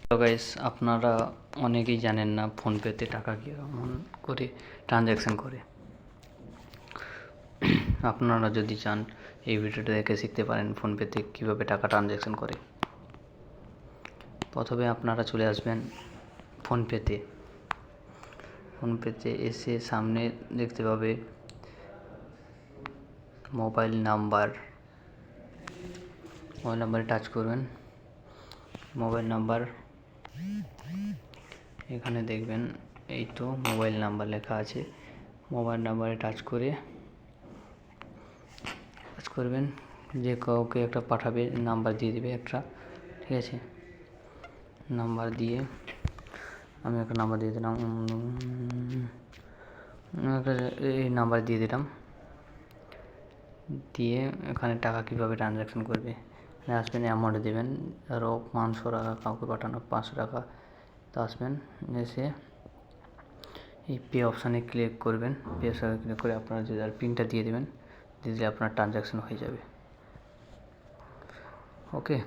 Hello guys, আপনারা অনেকেই জানেন না ফোনপেতে টাকা কেমন করে ট্রানজ্যাকশান করে। আপনারা যদি চান এই ভিডিওটা দেখে শিখতে পারেন ফোনপেতে কীভাবে টাকা ট্রানজ্যাকশান করে। প্রথমে আপনারা চলে আসবেন ফোনপেতে এসে সামনে দেখতে পাবে মোবাইল নাম্বারে টাচ করবেন। মোবাইল নাম্বার এখানে দেখবেন, এই তো মোবাইল নাম্বার লেখা আছে। মোবাইল নাম্বারে টাচ করবেন, যে কাউকে একটা পাঠাবে, নাম্বার দিয়ে দেবে একটা, ঠিক আছে। নাম্বার দিয়ে আমি একটা নাম্বার দিয়ে দিলাম, এই নাম্বার দিয়ে দিলাম। দিয়ে এখানে টাকা কীভাবে ট্রানজ্যাকশান করবে আসবেন, অ্যামাউন্ট দেবেন। আরও 500 টাকা কাউকে পাঠানো, 500 টাকা। তো আসবেন, এসে এই পে অপশানে ক্লিক করবেন। পে অপশানে ক্লিক করে আপনারা যদি আর পিনটা দিয়ে দেবেন, দিয়ে দিলে আপনার ট্রানজ্যাকশান হয়ে যাবে। ওকে।